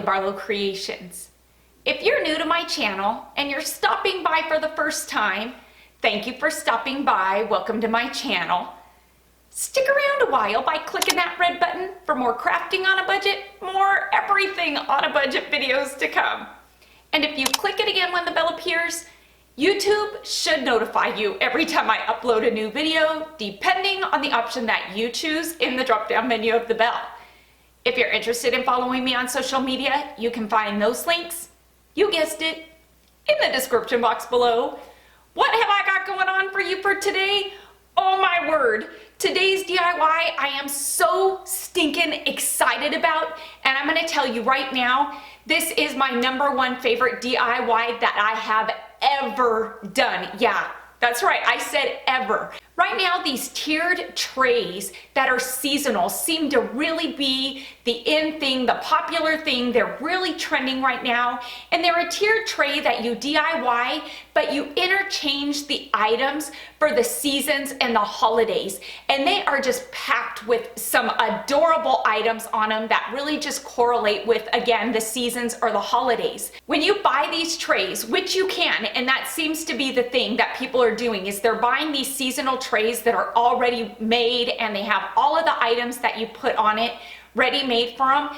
Barlow Creations. If you're new to my channel and you're stopping by for the first time, thank you for stopping by. Welcome to my channel. Stick around a while by clicking that red button for more crafting on a budget, more everything on a budget videos to come. And if you click it again when the bell appears, YouTube should notify you every time I upload a new video, depending on the option that you choose in the drop-down menu of the bell. If you're interested in following me on social media, you can find those links, you guessed it, in the description box below. What have I got going on for you for today? Oh my word, today's DIY I am so stinking excited about, and I'm gonna tell you right now, this is my #1 favorite DIY that I have ever done. Yeah, that's right, I said ever. Right now, these tiered trays that are seasonal seem to really be the in thing, the popular thing. They're really trending right now. And they're a tiered tray that you DIY, but you interchange the items for the seasons and the holidays. And they are just packed with some adorable items on them that really just correlate with, again, the seasons or the holidays. When you buy these trays, which you can, and that seems to be the thing that people are doing, is they're buying these seasonal trays that are already made and they have all of the items that you put on it ready made for them.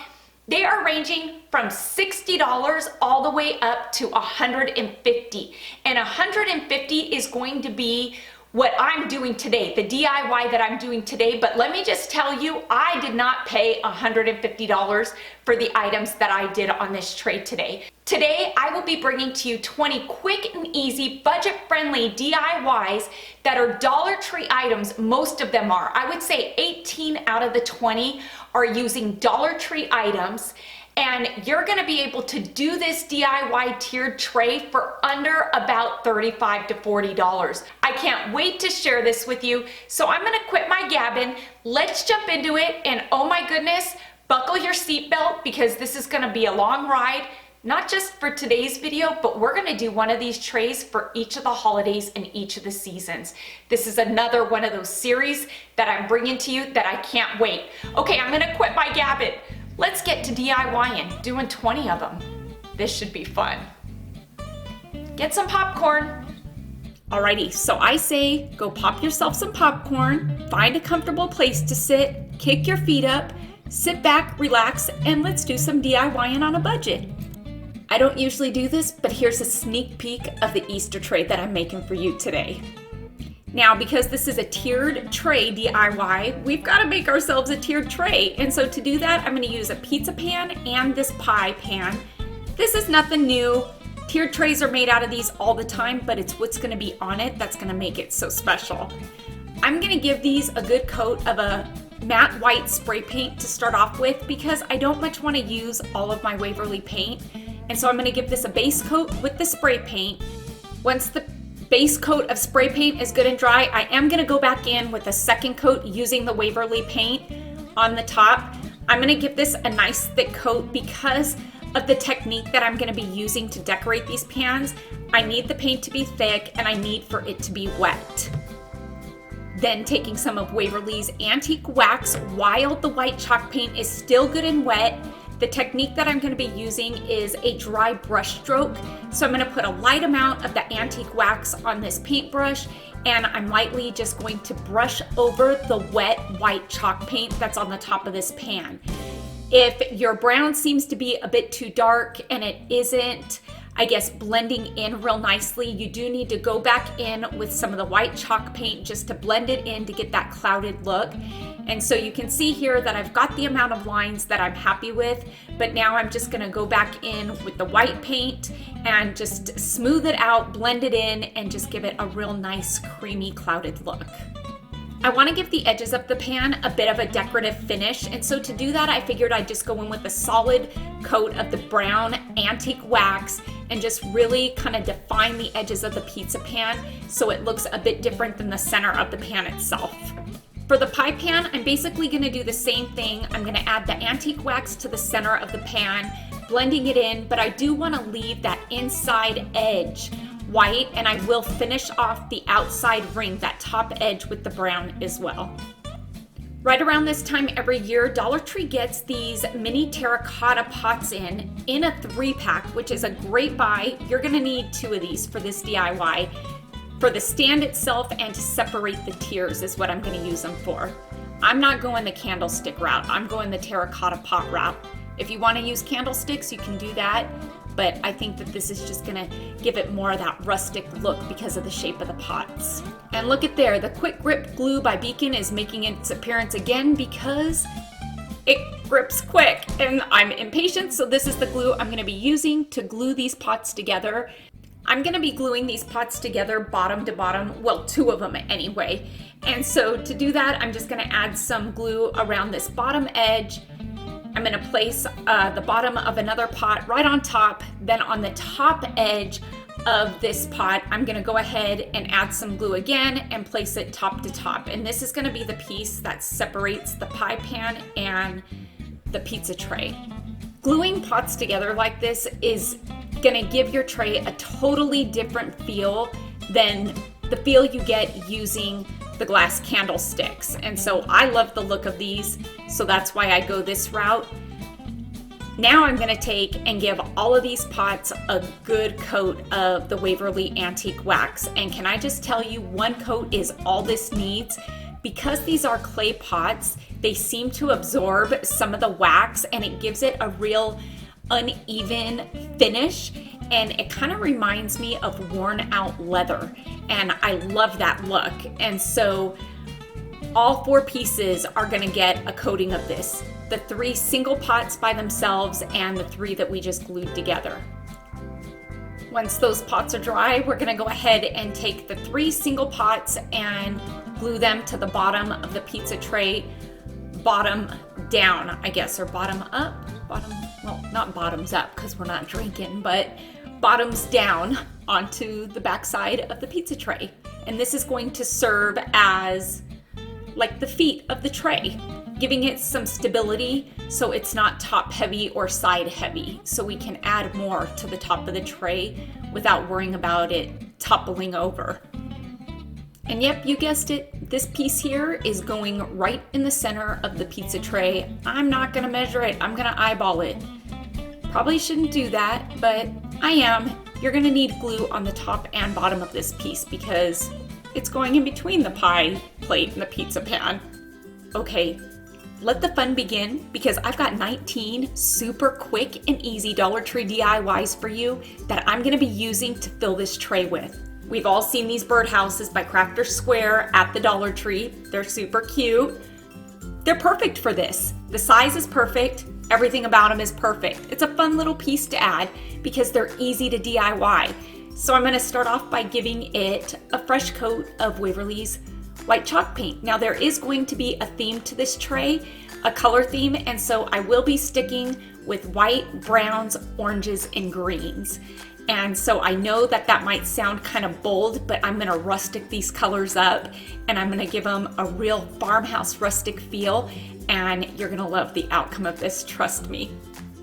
They are ranging from $60 all the way up to $150. And $150 is going to be what I'm doing today, the DIY that I'm doing today. But let me just tell you, I did not pay $150 for the items that I did on this tray today. Today, I will be bringing to you 20 quick and easy, budget-friendly DIYs that are Dollar Tree items. Most of them are. I would say 18 out of the 20 are using Dollar Tree items. And you're gonna be able to do this DIY tiered tray for under about $35 to $40. I can't wait to share this with you. So I'm gonna quit my gabbing. Let's jump into it. And oh my goodness, buckle your seatbelt because this is gonna be a long ride. Not just for today's video, but we're gonna do one of these trays for each of the holidays and each of the seasons. This is another one of those series that I'm bringing to you that I can't wait. Okay, I'm gonna quit my gabbing. Let's get to DIYing, doing 20 of them. This should be fun. Get some popcorn. Alrighty, so I say go pop yourself some popcorn, find a comfortable place to sit, kick your feet up, sit back, relax, and let's do some DIYing on a budget. I don't usually do this, but here's a sneak peek of the Easter tray that I'm making for you today. Now, because this is a tiered tray DIY, we've got to make ourselves a tiered tray. And so to do that, I'm going to use a pizza pan and this pie pan. This is nothing new. Tiered trays are made out of these all the time, but it's what's going to be on it that's going to make it so special. I'm going to give these a good coat of a matte white spray paint to start off with because I don't much want to use all of my Waverly paint. And so I'm going to give this a base coat with the spray paint. Once the base coat of spray paint is good and dry, I am going to go back in with a second coat using the Waverly paint on the top. I'm going to give this a nice thick coat because of the technique that I'm going to be using to decorate these pans. I need the paint to be thick and I need for it to be wet. Then taking some of Waverly's antique wax while the white chalk paint is still good and wet. The technique that I'm going to be using is a dry brush stroke. So I'm going to put a light amount of the antique wax on this paintbrush and I'm lightly just going to brush over the wet white chalk paint that's on the top of this pan. If your brown seems to be a bit too dark and it isn't, I guess, blending in real nicely, you do need to go back in with some of the white chalk paint just to blend it in to get that clouded look. And so you can see here that I've got the amount of lines that I'm happy with, but now I'm just gonna go back in with the white paint and just smooth it out, blend it in, and just give it a real nice creamy clouded look. I want to give the edges of the pan a bit of a decorative finish, and so to do that I figured I'd just go in with a solid coat of the brown antique wax and just really kind of define the edges of the pizza pan so it looks a bit different than the center of the pan itself. For the pie pan, I'm basically going to do the same thing. I'm going to add the antique wax to the center of the pan, blending it in, but I do want to leave that inside edge white, and I will finish off the outside ring, that top edge, with the brown as well. Right around this time every year, Dollar Tree gets these mini terracotta pots in a 3-pack, which is a great buy. You're gonna need 2 of these for this DIY. For the stand itself and to separate the tiers is what I'm gonna use them for. I'm not going the candlestick route, I'm going the terracotta pot route. If you wanna use candlesticks, you can do that, but I think that this is just gonna give it more of that rustic look because of the shape of the pots. And look at there, the quick grip glue by Beacon is making its appearance again because it grips quick and I'm impatient, so this is the glue I'm gonna be using to glue these pots together. I'm gonna be gluing these pots together bottom to bottom, well, 2 of them anyway. And so to do that, I'm just gonna add some glue around this bottom edge. I'm gonna place the bottom of another pot right on top. Then on the top edge of this pot, I'm gonna go ahead and add some glue again and place it top to top. And this is gonna be the piece that separates the pie pan and the pizza tray. Gluing pots together like this is gonna give your tray a totally different feel than the feel you get using the glass candlesticks. And so I love the look of these, so that's why I go this route. Now I'm gonna take and give all of these pots a good coat of the Waverly Antique Wax. And can I just tell you, 1 coat is all this needs. Because these are clay pots, they seem to absorb some of the wax and it gives it a real uneven finish, and it kind of reminds me of worn out leather, and I love that look. And so all 4 pieces are going to get a coating of this, the 3 single pots by themselves and the 3 that we just glued together. Once those pots are dry, we're going to go ahead and take the 3 single pots and glue them to the bottom of the pizza tray, bottom down, I guess, or bottom up. Well, not bottoms up because we're not drinking, but bottoms down onto the back side of the pizza tray. And this is going to serve as like the feet of the tray, giving it some stability so it's not top heavy or side heavy, so we can add more to the top of the tray without worrying about it toppling over. And yep, you guessed it, this piece here is going right in the center of the pizza tray. I'm not gonna measure it, I'm gonna eyeball it. Probably shouldn't do that, but I am. You're gonna need glue on the top and bottom of this piece because it's going in between the pie plate and the pizza pan. Okay, let the fun begin because I've got 19 super quick and easy Dollar Tree DIYs for you that I'm gonna be using to fill this tray with. We've all seen these birdhouses by Crafter Square at the Dollar Tree. They're super cute. They're perfect for this. The size is perfect. Everything about them is perfect. It's a fun little piece to add because they're easy to DIY. So I'm gonna start off by giving it a fresh coat of Waverly's white chalk paint. Now there is going to be a theme to this tray, a color theme, and so I will be sticking with white, browns, oranges, and greens. And so I know that that might sound kind of bold, but I'm gonna rustic these colors up and I'm gonna give them a real farmhouse rustic feel, and you're gonna love the outcome of this, trust me.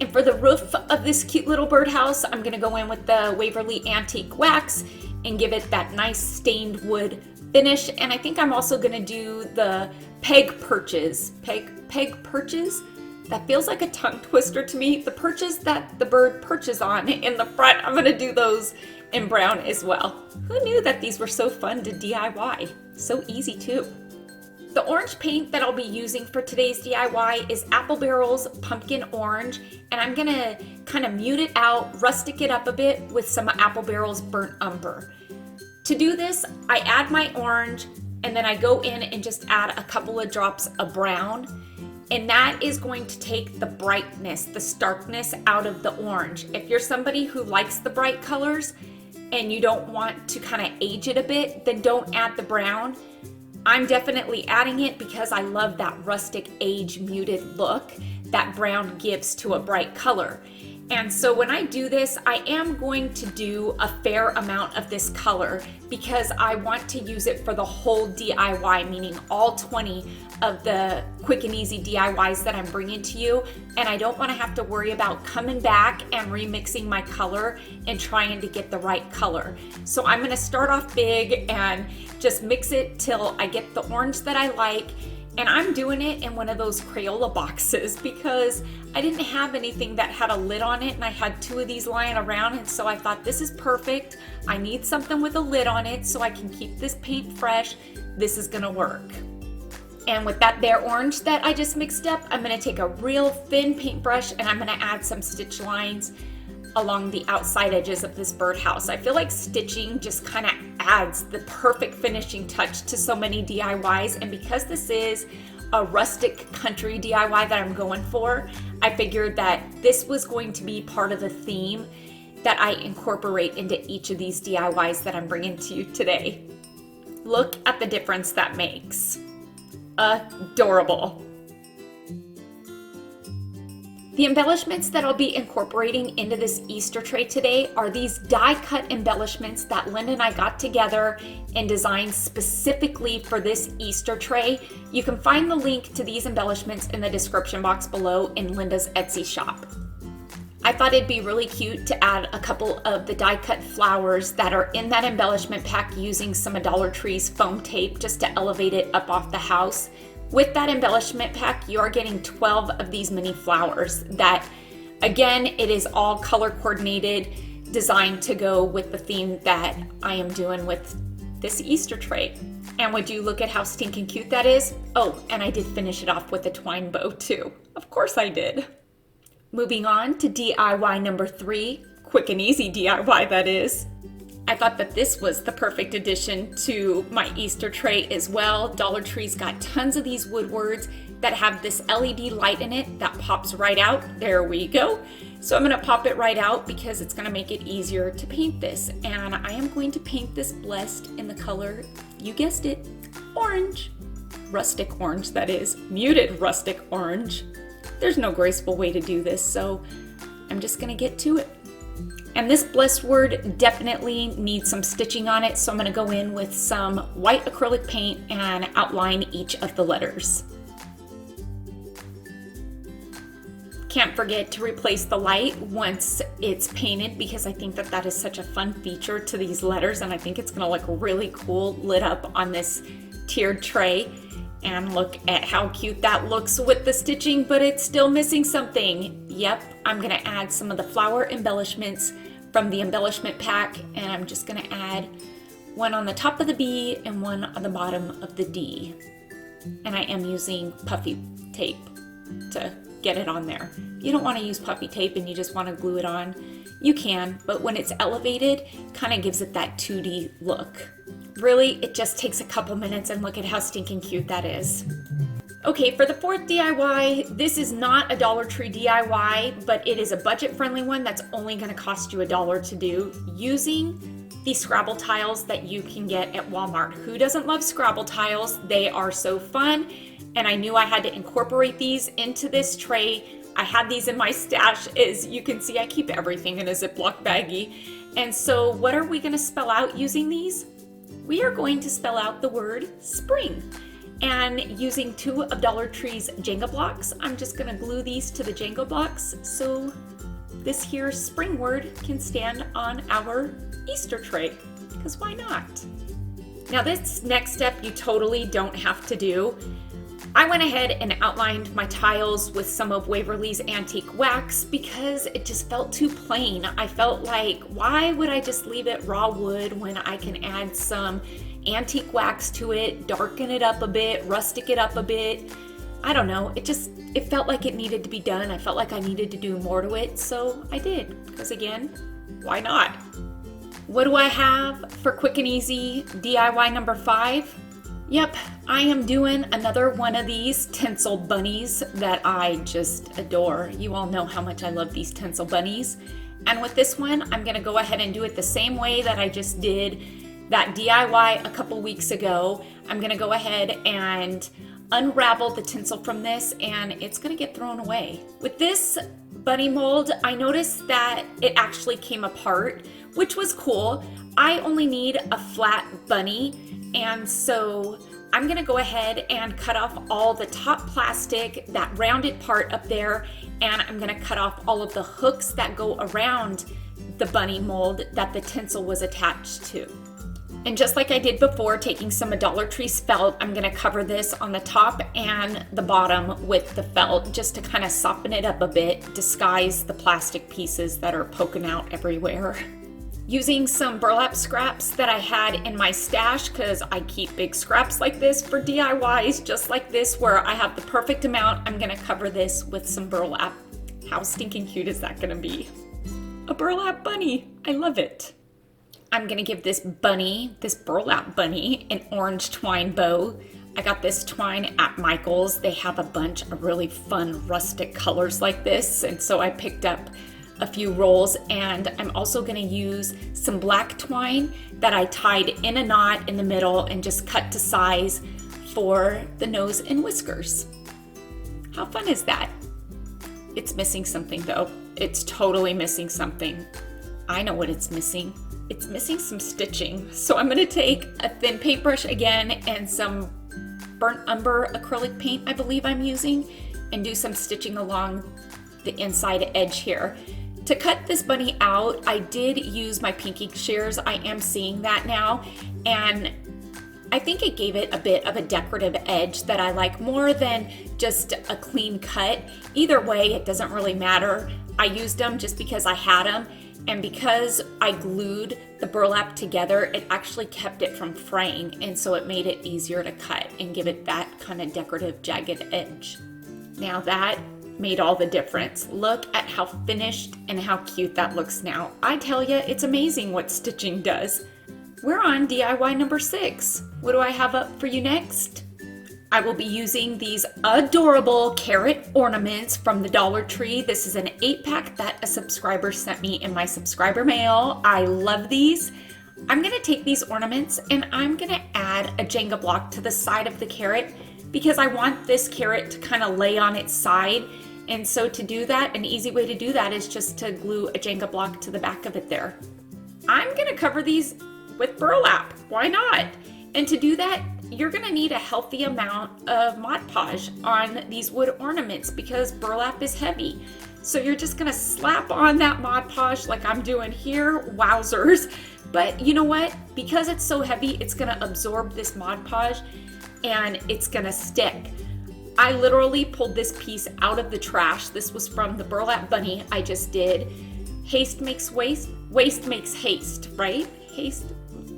And for the roof of this cute little birdhouse, I'm gonna go in with the Waverly Antique Wax and give it that nice stained wood finish. And I think I'm also gonna do the peg perches. Peg perches? That feels like a tongue twister to me. The perches that the bird perches on in the front, I'm gonna do those in brown as well. Who knew that these were so fun to DIY? So easy too. The orange paint that I'll be using for today's DIY is Apple Barrel's Pumpkin Orange, and I'm gonna kind of mute it out, rustic it up a bit with some Apple Barrel's Burnt Umber. To do this, I add my orange and then I go in and just add a couple of drops of brown. And that is going to take the brightness, the starkness out of the orange. If you're somebody who likes the bright colors and you don't want to kind of age it a bit, then don't add the brown. I'm definitely adding it because I love that rustic age muted look that brown gives to a bright color. And so when I do this, I am going to do a fair amount of this color because I want to use it for the whole DIY, meaning all 20 of the quick and easy DIYs that I'm bringing to you. And I don't want to have to worry about coming back and remixing my color and trying to get the right color. So I'm going to start off big and just mix it till I get the orange that I like. And I'm doing it in one of those Crayola boxes because I didn't have anything that had a lid on it, and I had 2 of these lying around, and so I thought this is perfect. I need something with a lid on it so I can keep this paint fresh. This is gonna work. And with that bare orange that I just mixed up, I'm gonna take a real thin paintbrush and I'm gonna add some stitch lines along the outside edges of this birdhouse. I feel like stitching just kind of adds the perfect finishing touch to so many DIYs, and because this is a rustic country DIY that I'm going for, I figured that this was going to be part of the theme that I incorporate into each of these DIYs that I'm bringing to you today. Look at the difference that makes. Adorable. The embellishments that I'll be incorporating into this Easter tray today are these die-cut embellishments that Linda and I got together and designed specifically for this Easter tray. You can find the link to these embellishments in the description box below in Linda's Etsy shop. I thought it'd be really cute to add a couple of the die-cut flowers that are in that embellishment pack using some of Dollar Tree's foam tape just to elevate it up off the house. With that embellishment pack, you are getting 12 of these mini flowers that, again, it is all color coordinated, designed to go with the theme that I am doing with this Easter tray. And would you look at how stinking cute that is? Oh, and I did finish it off with a twine bow too. Of course I did. Moving on to DIY number 3, quick and easy DIY that is. I thought that this was the perfect addition to my Easter tray as well. Dollar Tree's got tons of these woodwords that have this LED light in it that pops right out. There we go. So I'm gonna pop it right out because it's gonna make it easier to paint this. And I am going to paint this blessed in the color, you guessed it, orange. Rustic orange, that is. Muted rustic orange. There's no graceful way to do this, so I'm just gonna get to it. And this blessed word definitely needs some stitching on it, so I'm gonna go in with some white acrylic paint and outline each of the letters. Can't forget to replace the light once it's painted because I think that that is such a fun feature to these letters, and I think it's gonna look really cool lit up on this tiered tray. And look at how cute that looks with the stitching, but it's still missing something. Yep, I'm gonna add some of the flower embellishments from the embellishment pack, and I'm just gonna add one on the top of the B and one on the bottom of the D. And I am using puffy tape to get it on there. You don't wanna use puffy tape and you just wanna glue it on, you can, but when it's elevated, kind of gives it that 2D look. Really, it just takes a couple minutes, and look at how stinking cute that is. Okay, for the 4th DIY, this is not a Dollar Tree DIY, but it is a budget-friendly one that's only gonna cost you $1 to do using the Scrabble tiles that you can get at Walmart. Who doesn't love Scrabble tiles? They are so fun, and I knew I had to incorporate these into this tray. I had these in my stash. As you can see, I keep everything in a Ziploc baggie. And so what are we gonna spell out using these? We are going to spell out the word spring. And using 2 of Dollar Tree's Jenga blocks, I'm just gonna glue these to the Jenga blocks so this here spring word can stand on our Easter tray, because why not? Now this next step you totally don't have to do. I went ahead and outlined my tiles with some of Waverly's antique wax because it just felt too plain. I felt like, why would I just leave it raw wood when I can add some antique wax to it, darken it up a bit, rustic it up a bit? I don't know, it felt like it needed to be done. I felt like I needed to do more to it, so I did, because again, why not? What do I have for quick and easy DIY number 5? Yep, I am doing another one of these tinsel bunnies that I just adore. You all know how much I love these tinsel bunnies. And with this one, I'm gonna go ahead and do it the same way that I just did that DIY a couple weeks ago. I'm gonna go ahead and unravel the tinsel from this, and it's gonna get thrown away. With this bunny mold, I noticed that it actually came apart, which was cool. I only need a flat bunny, and so I'm gonna go ahead and cut off all the top plastic, that rounded part up there, and I'm gonna cut off all of the hooks that go around the bunny mold that the tinsel was attached to. And just like I did before, taking some Dollar Tree felt, I'm gonna cover this on the top and the bottom with the felt just to kind of soften it up a bit, disguise the plastic pieces that are poking out everywhere. Using some burlap scraps that I had in my stash, because I keep big scraps like this for DIYs just like this where I have the perfect amount, I'm gonna cover this with some burlap. How stinking cute is that gonna be? A burlap bunny, I love it. I'm gonna give this burlap bunny, an orange twine bow. I got this twine at Michael's. They have a bunch of really fun rustic colors like this, and so I picked up a few rolls, and I'm also gonna use some black twine that I tied in a knot in the middle and just cut to size for the nose and whiskers. How fun is that? It's missing something though. It's totally missing something. I know what it's missing. It's missing some stitching. So I'm gonna take a thin paintbrush again and some burnt umber acrylic paint I believe I'm using, and do some stitching along the inside edge here. To cut this bunny out, I did use my pinky shears. I am seeing that now, and I think it gave it a bit of a decorative edge that I like more than just a clean cut. Either way, it doesn't really matter. I used them just because I had them, and because I glued the burlap together, it actually kept it from fraying, and so it made it easier to cut and give it that kind of decorative jagged edge. Now that made all the difference. Look at how finished and how cute that looks now. I tell you, it's amazing what stitching does. We're on DIY number 6. What do I have up for you next? I will be using these adorable carrot ornaments from the Dollar Tree. This is an 8-pack that a subscriber sent me in my subscriber mail. I love these. I'm gonna take these ornaments and I'm gonna add a Jenga block to the side of the carrot because I want this carrot to kind of lay on its side. And so to do that, an easy way to do that is just to glue a Jenga block to the back of it there. I'm gonna cover these with burlap, why not? And to do that, you're gonna need a healthy amount of Mod Podge on these wood ornaments because burlap is heavy. So you're just gonna slap on that Mod Podge like I'm doing here, wowzers. But you know what? Because it's so heavy, it's gonna absorb this Mod Podge and it's gonna stick. I literally pulled this piece out of the trash. This was from the burlap bunny I just did. Haste makes waste, waste makes haste, right? Haste,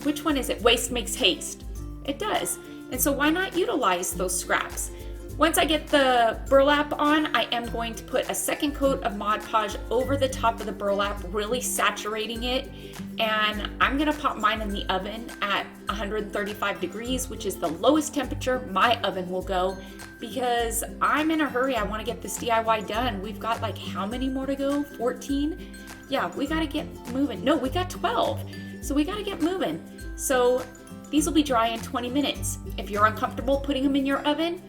which one is it? Waste makes haste. It does. And so why not utilize those scraps? Once I get the burlap on, I am going to put a second coat of Mod Podge over the top of the burlap, really saturating it. And I'm gonna pop mine in the oven at 135 degrees, which is the lowest temperature my oven will go because I'm in a hurry. I wanna get this DIY done. We've got like how many more to go? 14? Yeah, we gotta get moving. No, we got 12. So we gotta get moving. So these will be dry in 20 minutes. If you're uncomfortable putting them in your oven,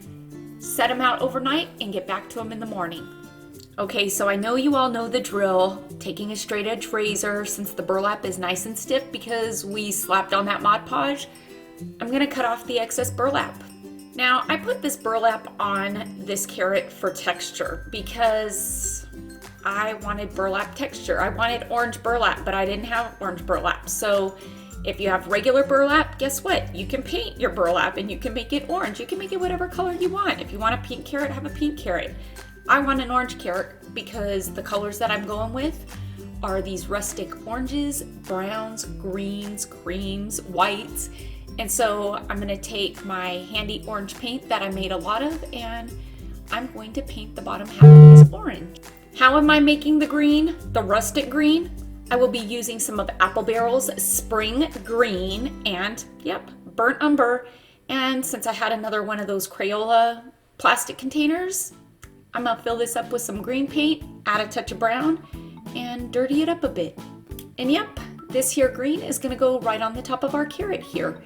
set them out overnight and get back to them in the morning. Okay, so I know you all know the drill. Taking a straight edge razor, since the burlap is nice and stiff because we slapped on that Mod Podge, I'm gonna cut off the excess burlap. Now, I put this burlap on this carrot for texture because I wanted burlap texture. I wanted orange burlap, but I didn't have orange burlap. So if you have regular burlap, guess what? You can paint your burlap and you can make it orange. You can make it whatever color you want. If you want a pink carrot, have a pink carrot. I want an orange carrot because the colors that I'm going with are these rustic oranges, browns, greens, creams, whites. And so I'm gonna take my handy orange paint that I made a lot of and I'm going to paint the bottom half of this orange. How am I making the green, the rustic green? I will be using some of Apple Barrel's Spring Green and, yep, burnt umber. And since I had another one of those Crayola plastic containers, I'm gonna fill this up with some green paint, add a touch of brown, and dirty it up a bit. And yep, this here green is gonna go right on the top of our carrot here.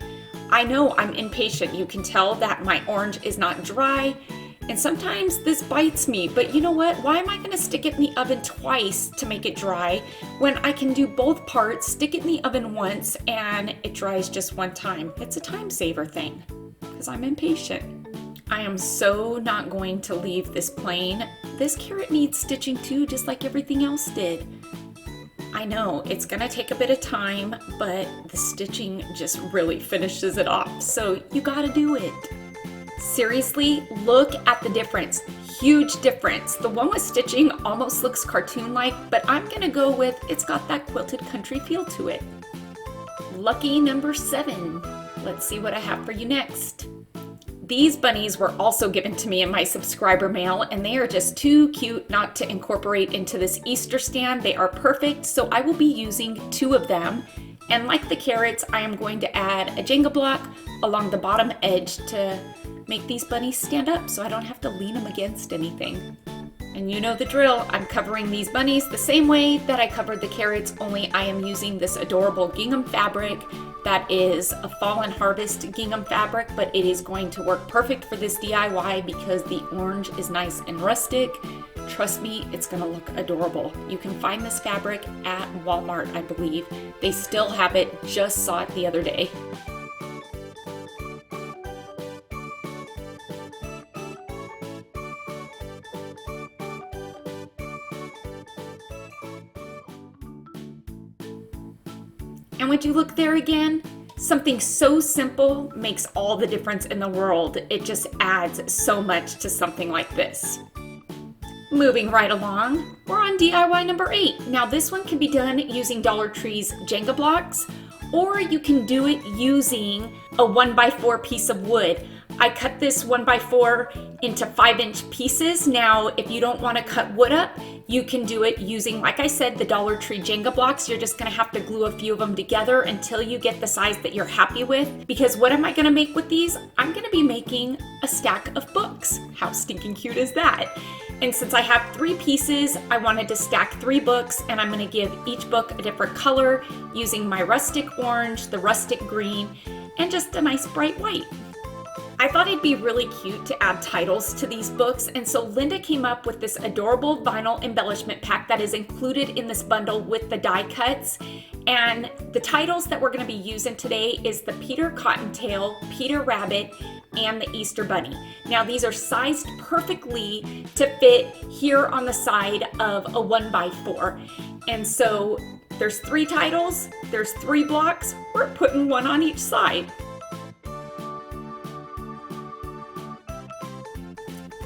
I know I'm impatient. You can tell that my orange is not dry. And sometimes this bites me, but you know what? Why am I gonna stick it in the oven twice to make it dry when I can do both parts, stick it in the oven once, and it dries just one time? It's a time saver thing, because I'm impatient. I am so not going to leave this plain. This carrot needs stitching too, just like everything else did. I know it's gonna take a bit of time, but the stitching just really finishes it off. So you gotta do it. Seriously, look at the difference. Huge difference. The one with stitching almost looks cartoon-like, but I'm gonna go with it's got that quilted country feel to it. Lucky number 7. Let's see what I have for you next. These bunnies were also given to me in my subscriber mail, and they are just too cute not to incorporate into this Easter stand. They are perfect, so I will be using 2 of them. And like the carrots, I am going to add a Jenga block along the bottom edge to make these bunnies stand up so I don't have to lean them against anything. And you know the drill, I'm covering these bunnies the same way that I covered the carrots, only I am using this adorable gingham fabric that is a fall and harvest gingham fabric, but it is going to work perfect for this DIY because the orange is nice and rustic. Trust me, it's gonna look adorable. You can find this fabric at Walmart, I believe. They still have it, just saw it the other day. And would you look there again? Something so simple makes all the difference in the world. It just adds so much to something like this. Moving right along, we're on DIY number 8. Now this one can be done using Dollar Tree's Jenga blocks, or you can do it using a 1x4 piece of wood. I cut this 1x4 into 5-inch pieces. Now, if you don't want to cut wood up, you can do it using, like I said, the Dollar Tree Jenga blocks. You're just going to have to glue a few of them together until you get the size that you're happy with. Because what am I going to make with these? I'm going to be making a stack of books. How stinking cute is that? And since I have 3 pieces, I wanted to stack 3 books, and I'm going to give each book a different color using my rustic orange, the rustic green, and just a nice bright white. I thought it'd be really cute to add titles to these books, and so Linda came up with this adorable vinyl embellishment pack that is included in this bundle with the die cuts. And the titles that we're going to be using today is the Peter Cottontail, Peter Rabbit, and the Easter Bunny. Now these are sized perfectly to fit here on the side of a 1x4. And so there's 3 titles, there's 3 blocks, we're putting 1 on each side.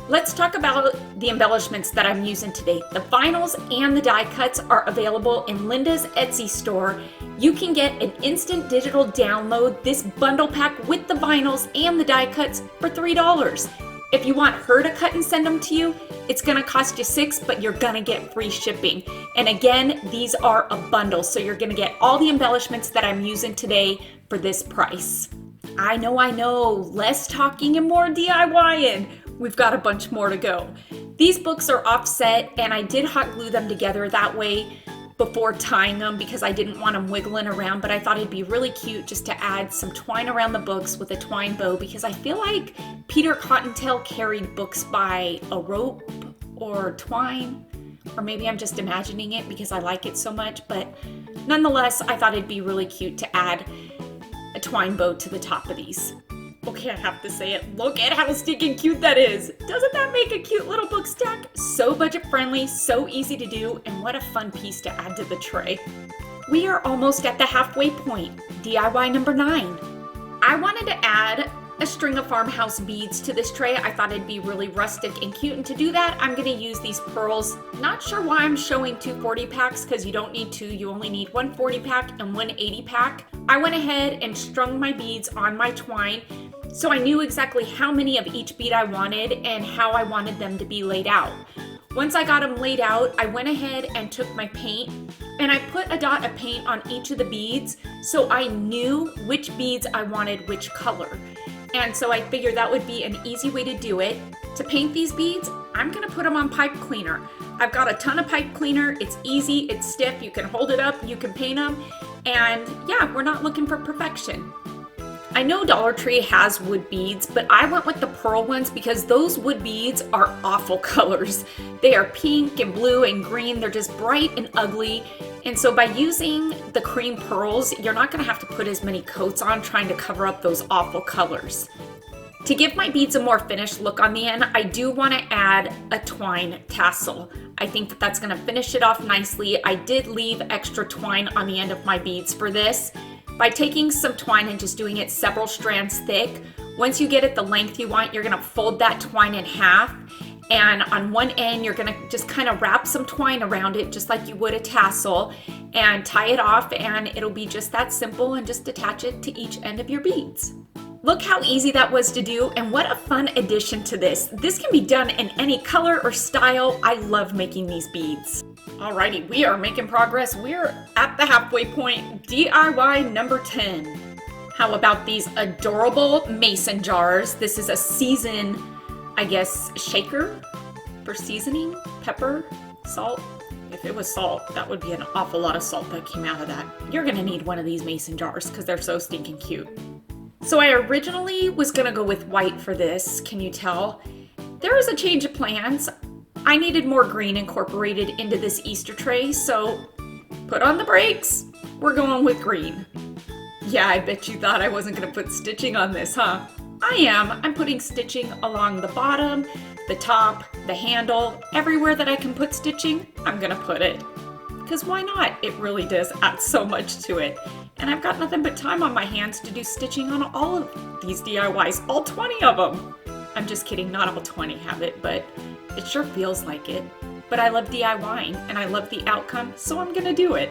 Let's talk about the embellishments that I'm using today. The vinyls and the die cuts are available in Linda's Etsy store. You can get an instant digital download, this bundle pack with the vinyls and the die cuts for $3. If you want her to cut and send them to you, it's gonna cost you $6, but you're gonna get free shipping. And again, these are a bundle, so you're gonna get all the embellishments that I'm using today for this price. I know, less talking and more DIYing. We've got a bunch more to go. These books are offset, and I did hot glue them together that way before tying them because I didn't want them wiggling around, but I thought it'd be really cute just to add some twine around the books with a twine bow because I feel like Peter Cottontail carried books by a rope or twine, or maybe I'm just imagining it because I like it so much, but nonetheless, I thought it'd be really cute to add a twine bow to the top of these. Okay, I have to say it. Look at how stinking cute that is. Doesn't that make a cute little book stack? So budget friendly, so easy to do, and what a fun piece to add to the tray. We are almost at the halfway point. DIY number 9. I wanted to add a string of farmhouse beads to this tray. I thought it'd be really rustic and cute, and to do that, I'm gonna use these pearls. Not sure why I'm showing 2 40 packs, because you don't need 2, you only need 1 40 pack and 1 80 pack. I went ahead and strung my beads on my twine, so I knew exactly how many of each bead I wanted and how I wanted them to be laid out. Once I got them laid out, I went ahead and took my paint and I put a dot of paint on each of the beads so I knew which beads I wanted which color. And so I figured that would be an easy way to do it. To paint these beads, I'm gonna put them on pipe cleaner. I've got a ton of pipe cleaner. It's easy, it's stiff, you can hold it up, you can paint them, and yeah, we're not looking for perfection. I know Dollar Tree has wood beads, but I went with the pearl ones because those wood beads are awful colors. They are pink and blue and green. They're just bright and ugly. And so by using the cream pearls, you're not gonna have to put as many coats on trying to cover up those awful colors. To give my beads a more finished look on the end, I do want to add a twine tassel. I think that that's going to finish it off nicely. I did leave extra twine on the end of my beads for this. By taking some twine and just doing it several strands thick, once you get it the length you want, you're going to fold that twine in half. And on one end, you're going to just kind of wrap some twine around it, just like you would a tassel, and tie it off, and it'll be just that simple, and just attach it to each end of your beads. Look how easy that was to do, and what a fun addition to this. This can be done in any color or style. I love making these beads. Alrighty, we are making progress. We're at the halfway point. DIY number 10. How about these adorable mason jars? This is a seasoned, I guess, shaker for seasoning, pepper, salt. If it was salt, that would be an awful lot of salt that came out of that. You're gonna need one of these mason jars because they're so stinking cute. So I originally was gonna go with white for this, can you tell? There was a change of plans. I needed more green incorporated into this Easter tray, so put on the brakes. We're going with green. Yeah, I bet you thought I wasn't gonna put stitching on this, huh? I am. I'm putting stitching along the bottom, the top, the handle, everywhere that I can put stitching, I'm gonna put it. Because why not? It really does add so much to it. And I've got nothing but time on my hands to do stitching on all of these DIYs, all 20 of them. I'm just kidding, not all 20 have it, but it sure feels like it. But I love DIYing and I love the outcome, so I'm gonna do it.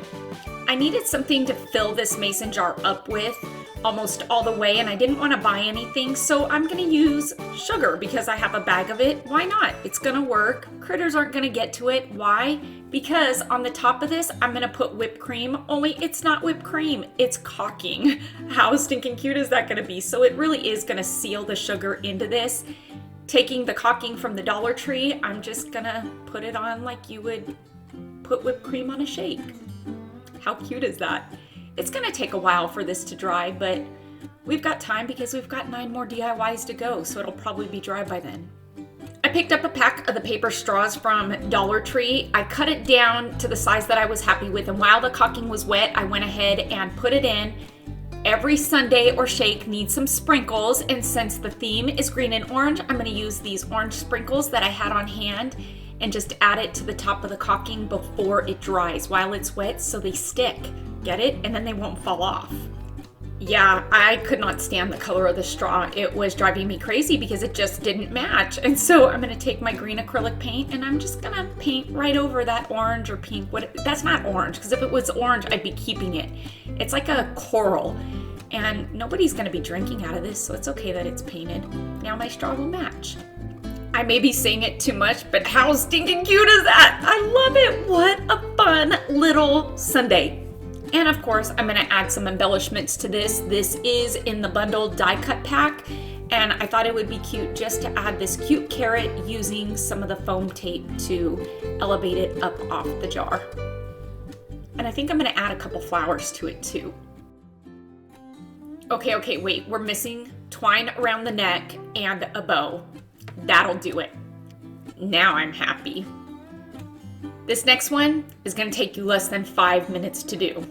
I needed something to fill this mason jar up with almost all the way, and I didn't want to buy anything, so I'm gonna use sugar because I have a bag of it. Why not? It's gonna work. Critters aren't gonna get to it. Why? Because on the top of this, I'm gonna put whipped cream, only it's not whipped cream, it's caulking. How stinking cute is that gonna be? So it really is gonna seal the sugar into this. Taking the caulking from the Dollar Tree, I'm just gonna put it on like you would put whipped cream on a shake. How cute is that? It's gonna take a while for this to dry, but we've got time because we've got 9 more DIYs to go, so it'll probably be dry by then. I picked up a pack of the paper straws from Dollar Tree. I cut it down to the size that I was happy with, and while the caulking was wet, I went ahead and put it in. Every sundae or shake needs some sprinkles, and since the theme is green and orange, I'm gonna use these orange sprinkles that I had on hand and just add it to the top of the caulking before it dries while it's wet so they stick. Get it? And then they won't fall off. Yeah, I could not stand the color of the straw. It was driving me crazy because it just didn't match. And so I'm gonna take my green acrylic paint and I'm just gonna paint right over that orange or pink. That's not orange, because if it was orange, I'd be keeping it. It's like a coral, and nobody's gonna be drinking out of this, so it's okay that it's painted. Now my straw will match. I may be saying it too much, but how stinking cute is that? I love it. What a fun little sundae. And of course, I'm gonna add some embellishments to this. This is in the bundled die cut pack, and I thought it would be cute just to add this cute carrot using some of the foam tape to elevate it up off the jar. And I think I'm gonna add a couple flowers to it too. Okay, wait, we're missing twine around the neck and a bow. That'll do it. Now I'm happy. This next one is gonna take you less than 5 minutes to do.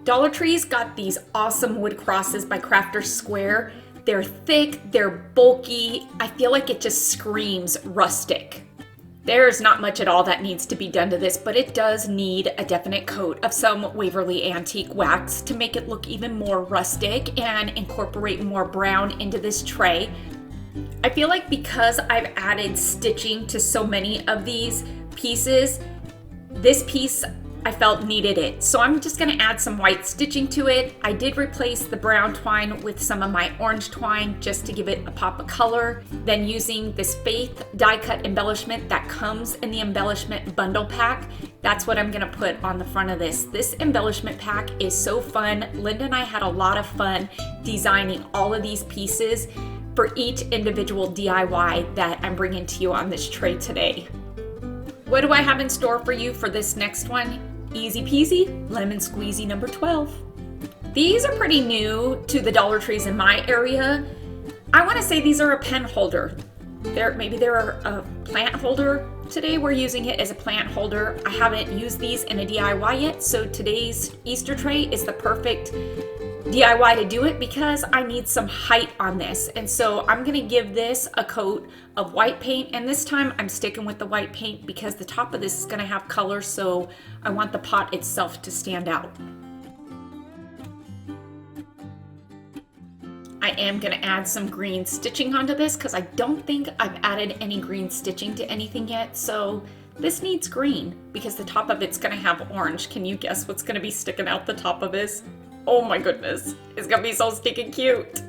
Dollar Tree's got these awesome wood crosses by Crafter's Square. They're thick, they're bulky. I feel like it just screams rustic. There's not much at all that needs to be done to this, but it does need a definite coat of some Waverly Antique wax to make it look even more rustic and incorporate more brown into this tray. I feel like because I've added stitching to so many of these pieces, this piece I felt needed it. So I'm just gonna add some white stitching to it. I did replace the brown twine with some of my orange twine just to give it a pop of color. Then using this Faith die cut embellishment that comes in the embellishment bundle pack, that's what I'm gonna put on the front of this. This embellishment pack is so fun. Linda and I had a lot of fun designing all of these pieces for each individual DIY that I'm bringing to you on this tray today. What do I have in store for you for this next one? Easy peasy, lemon squeezy number 12. These are pretty new to the Dollar Trees in my area. I want to say these are a pen holder. Maybe they're a plant holder. Today we're using it as a plant holder. I haven't used these in a DIY yet, so today's Easter tray is the perfect DIY to do it because I need some height on this. And so I'm gonna give this a coat of white paint, and this time I'm sticking with the white paint because the top of this is gonna have color, so I want the pot itself to stand out. I am gonna add some green stitching onto this because I don't think I've added any green stitching to anything yet, so this needs green because the top of it's gonna have orange. Can you guess what's gonna be sticking out the top of this? Oh my goodness, it's gonna be so stinking cute.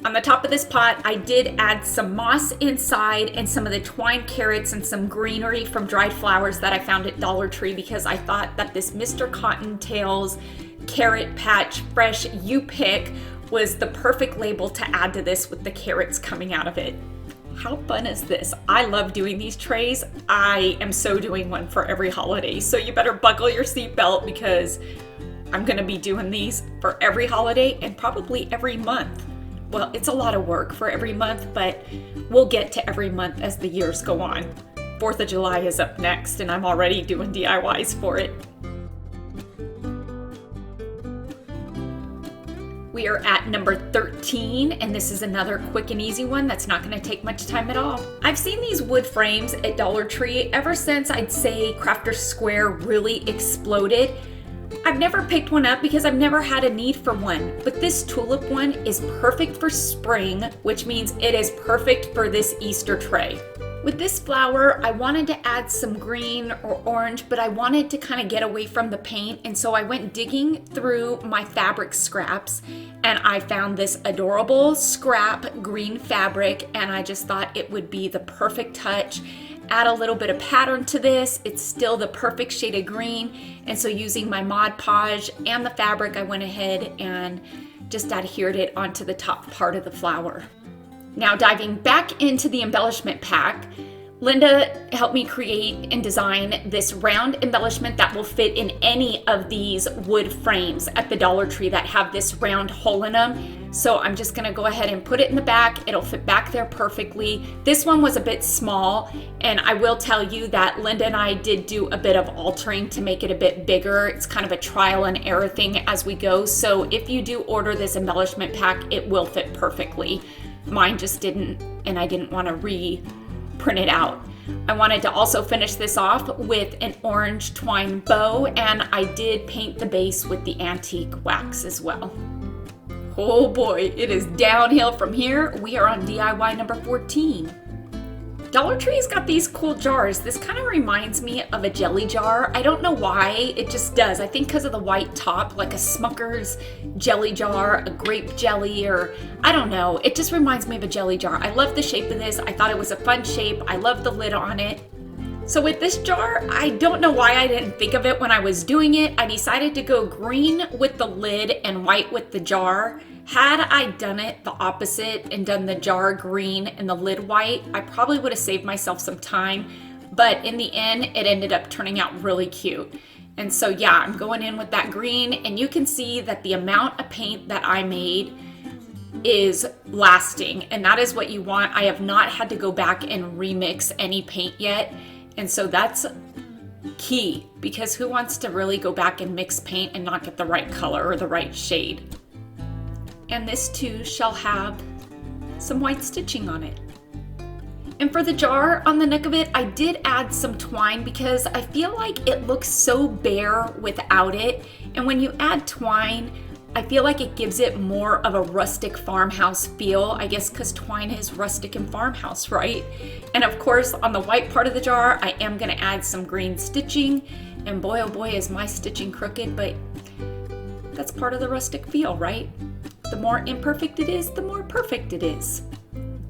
On the top of this pot, I did add some moss inside and some of the twine carrots and some greenery from dried flowers that I found at Dollar Tree because I thought that this Mr. Cottontail's Carrot Patch Fresh You Pick was the perfect label to add to this with the carrots coming out of it. How fun is this? I love doing these trays. I am so doing one for every holiday. So you better buckle your seatbelt because I'm gonna be doing these for every holiday and probably every month. Well, it's a lot of work for every month, but we'll get to every month as the years go on. 4th of July is up next and I'm already doing DIYs for it. We are at number 13, and this is another quick and easy one that's not gonna take much time at all. I've seen these wood frames at Dollar Tree ever since I'd say Crafter's Square really exploded. I've never picked one up because I've never had a need for one, but this tulip one is perfect for spring, which means it is perfect for this Easter tray. With this flower, I wanted to add some green or orange, but I wanted to kind of get away from the paint, and so I went digging through my fabric scraps, and I found this adorable scrap green fabric, and I just thought it would be the perfect touch. Add a little bit of pattern to this. It's still the perfect shade of green, and so using my Mod Podge and the fabric, I went ahead and just adhered it onto the top part of the flower. Now diving back into the embellishment pack, Linda helped me create and design this round embellishment that will fit in any of these wood frames at the Dollar Tree that have this round hole in them. So I'm just gonna go ahead and put it in the back. It'll fit back there perfectly. This one was a bit small, and I will tell you that Linda and I did do a bit of altering to make it a bit bigger. It's kind of a trial and error thing as we go. So if you do order this embellishment pack, it will fit perfectly. Mine just didn't, and I didn't want to re-print it out. I wanted to also finish this off with an orange twine bow, and I did paint the base with the antique wax as well. Oh boy, it is downhill from here. We are on DIY number 14. Dollar Tree's got these cool jars. This kind of reminds me of a jelly jar. I don't know why, it just does. I think because of the white top, like a Smucker's jelly jar, a grape jelly, or I don't know. It just reminds me of a jelly jar. I love the shape of this. I thought it was a fun shape. I love the lid on it. So with this jar, I don't know why I didn't think of it when I was doing it. I decided to go green with the lid and white with the jar. Had I done it the opposite and done the jar green and the lid white, I probably would have saved myself some time. But in the end, it ended up turning out really cute. And so yeah, I'm going in with that green, and you can see that the amount of paint that I made is lasting, and that is what you want. I have not had to go back and remix any paint yet. And so that's key, because who wants to really go back and mix paint and not get the right color or the right shade? And this too shall have some white stitching on it. And for the jar on the neck of it, I did add some twine because I feel like it looks so bare without it. And when you add twine, I feel like it gives it more of a rustic farmhouse feel, I guess because twine is rustic and farmhouse, right? And of course, on the white part of the jar, I am gonna add some green stitching. And boy, oh boy, is my stitching crooked, but that's part of the rustic feel, right? The more imperfect it is, the more perfect it is.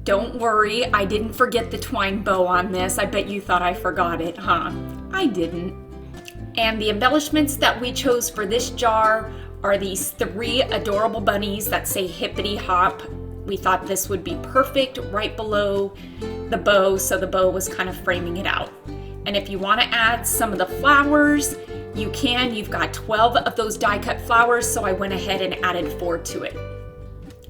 Don't worry, I didn't forget the twine bow on this. I bet you thought I forgot it, huh? I didn't. And the embellishments that we chose for this jar are these 3 adorable bunnies that say hippity hop. We thought this would be perfect right below the bow, so the bow was kind of framing it out. And if you want to add some of the flowers, you can. You've got 12 of those die cut flowers, so I went ahead and added 4 to it.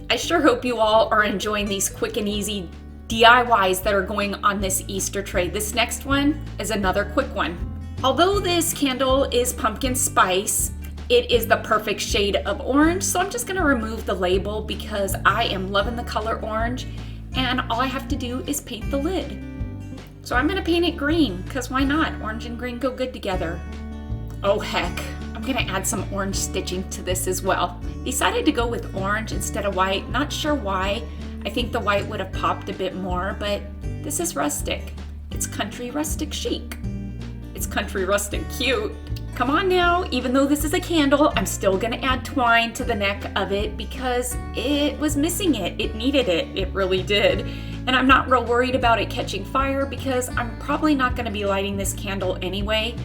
I sure hope you all are enjoying these quick and easy DIYs that are going on this Easter tray. This next one is another quick one. Although this candle is pumpkin spice, It is the perfect shade of orange, so I'm just gonna remove the label because I am loving the color orange, and all I have to do is paint the lid. So I'm gonna paint it green, because why not? Orange and green go good together. Oh heck, I'm gonna add some orange stitching to this as well. Decided to go with orange instead of white, not sure why. I think the white would have popped a bit more, but this is rustic. It's country rustic chic. It's country rustic cute. Come on now, even though this is a candle, I'm still gonna add twine to the neck of it because it was missing it. It needed it, it really did. And I'm not real worried about it catching fire because I'm probably not gonna be lighting this candle anyway.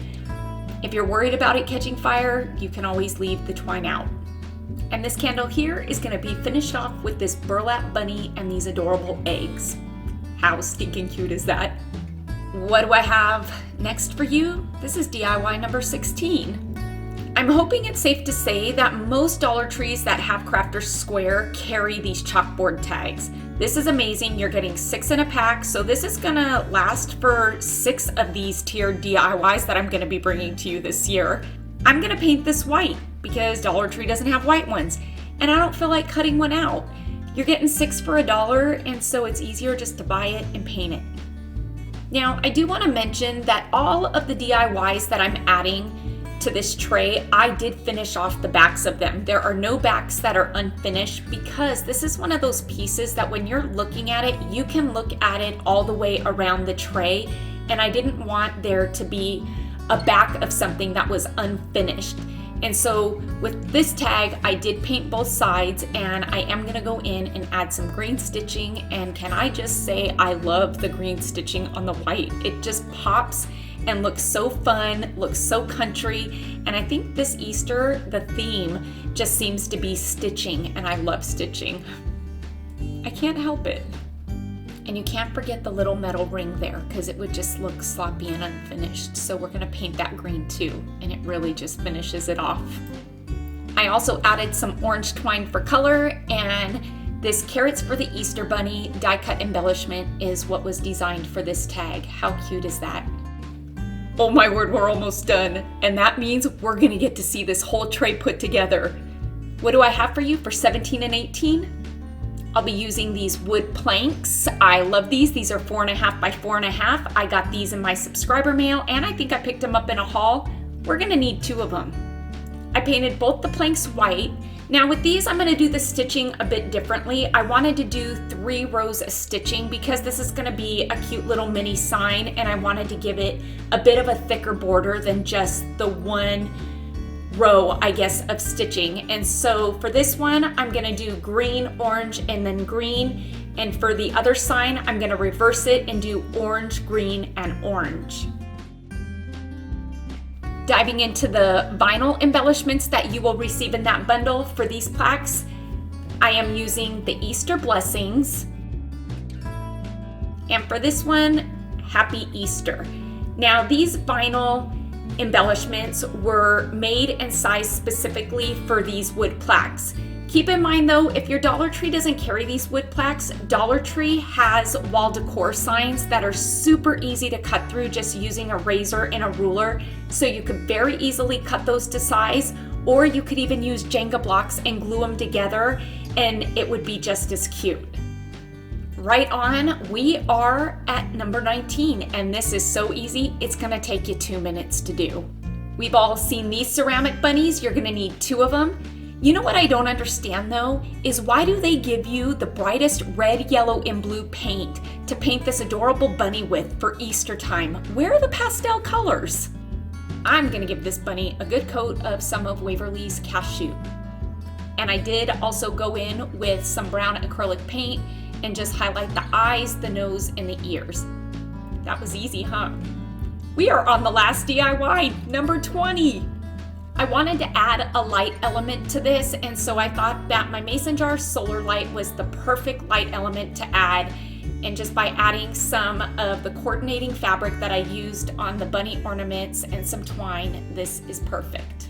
If you're worried about it catching fire, you can always leave the twine out. And this candle here is gonna be finished off with this burlap bunny and these adorable eggs. How stinking cute is that? What do I have next for you? This is DIY number 16. I'm hoping it's safe to say that most Dollar Trees that have Crafter's Square carry these chalkboard tags. This is amazing. You're getting 6 in a pack, so this is gonna last for 6 of these tiered DIYs that I'm gonna be bringing to you this year. I'm gonna paint this white because Dollar Tree doesn't have white ones, and I don't feel like cutting one out. You're getting 6 for $1, and so it's easier just to buy it and paint it. Now, I do want to mention that all of the DIYs that I'm adding to this tray, I did finish off the backs of them. There are no backs that are unfinished because this is one of those pieces that when you're looking at it, you can look at it all the way around the tray, and I didn't want there to be a back of something that was unfinished. And so with this tag, I did paint both sides, and I am gonna go in and add some green stitching. And can I just say, I love the green stitching on the white. It just pops and looks so fun, looks so country. And I think this Easter, the theme just seems to be stitching, and I love stitching. I can't help it. And you can't forget the little metal ring there because it would just look sloppy and unfinished. So we're gonna paint that green too, and it really just finishes it off. I also added some orange twine for color, and this Carrots for the Easter Bunny die cut embellishment is what was designed for this tag. How cute is that? Oh my word, we're almost done. And that means we're gonna get to see this whole tray put together. What do I have for you for 17 and 18? I'll be using these wood planks. I love these. These are 4.5 by 4.5. I got these in my subscriber mail, and I think I picked them up in a haul. We're gonna need 2 of them. I painted both the planks white. Now with these, I'm gonna do the stitching a bit differently. I wanted to do 3 rows of stitching because this is gonna be a cute little mini sign, and I wanted to give it a bit of a thicker border than just the 1 row, I guess, of stitching. And so for this one, I'm gonna do green, orange, and then green. And for the other sign, I'm gonna reverse it and do orange, green, and orange. Diving into the vinyl embellishments that you will receive in that bundle for these plaques, I am using the Easter blessings. And for this one, Happy Easter. Now these vinyl embellishments were made and sized specifically for these wood plaques. Keep in mind though, if your Dollar Tree doesn't carry these wood plaques, Dollar Tree has wall decor signs that are super easy to cut through just using a razor and a ruler. So you could very easily cut those to size, or you could even use Jenga blocks and glue them together and it would be just as cute. Right on, we are at number 19, and this is so easy, it's gonna take you 2 minutes to do. We've all seen these ceramic bunnies, you're gonna need 2 of them. You know what I don't understand though, is why do they give you the brightest red, yellow, and blue paint to paint this adorable bunny with for Easter time? Where are the pastel colors? I'm gonna give this bunny a good coat of some of Waverly's Cashew. And I did also go in with some brown acrylic paint and just highlight the eyes, the nose, and the ears. That was easy, huh? We are on the last DIY, number 20. I wanted to add a light element to this, and so I thought that my mason jar solar light was the perfect light element to add. And just by adding some of the coordinating fabric that I used on the bunny ornaments and some twine, this is perfect.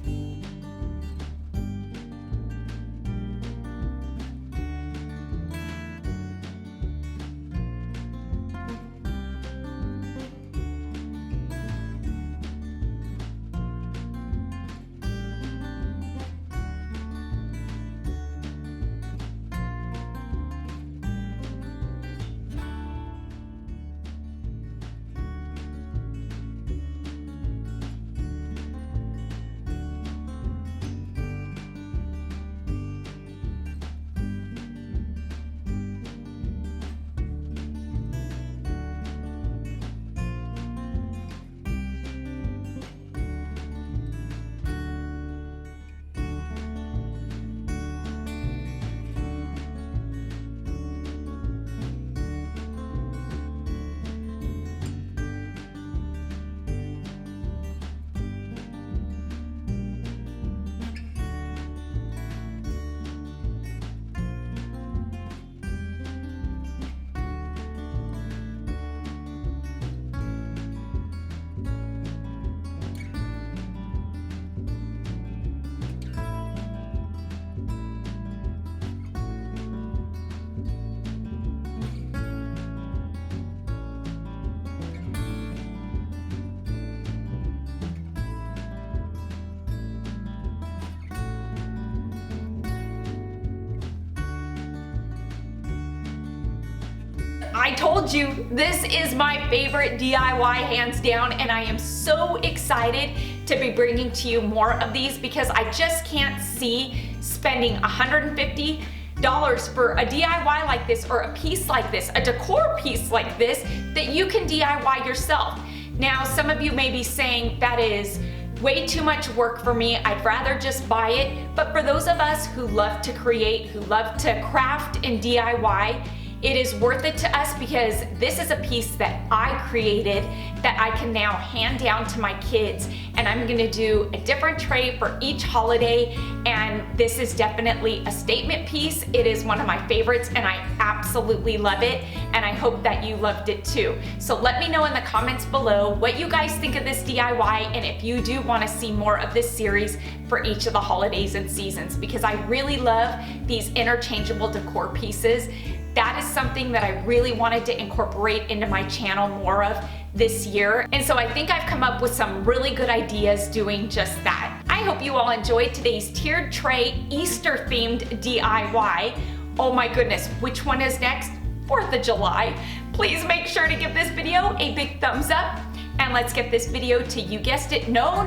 I told you, this is my favorite DIY hands down, and I am so excited to be bringing to you more of these because I just can't see spending $150 for a DIY like this, or a piece like this, a decor piece like this that you can DIY yourself. Now, some of you may be saying that is way too much work for me, I'd rather just buy it. But for those of us who love to create, who love to craft and DIY, it is worth it to us because this is a piece that I created that I can now hand down to my kids, and I'm gonna do a different tray for each holiday, and this is definitely a statement piece. It is one of my favorites and I absolutely love it, and I hope that you loved it too. So let me know in the comments below what you guys think of this DIY, and if you do wanna see more of this series for each of the holidays and seasons, because I really love these interchangeable decor pieces. That is something that I really wanted to incorporate into my channel more of this year. And so I think I've come up with some really good ideas doing just that. I hope you all enjoyed today's tiered tray Easter themed DIY. Oh my goodness, which one is next? 4th of July. Please make sure to give this video a big thumbs up. And let's get this video to, you guessed it, no,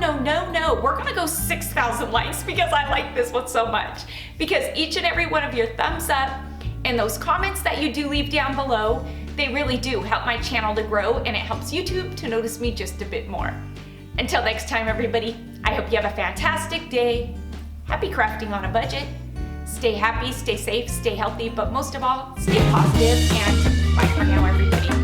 we're gonna go 6,000 likes because I like this one so much. Because each and every one of your thumbs up and those comments that you do leave down below, they really do help my channel to grow, and it helps YouTube to notice me just a bit more. Until next time, everybody, I hope you have a fantastic day. Happy crafting on a budget. Stay happy, stay safe, stay healthy, but most of all, stay positive, and bye for now, everybody.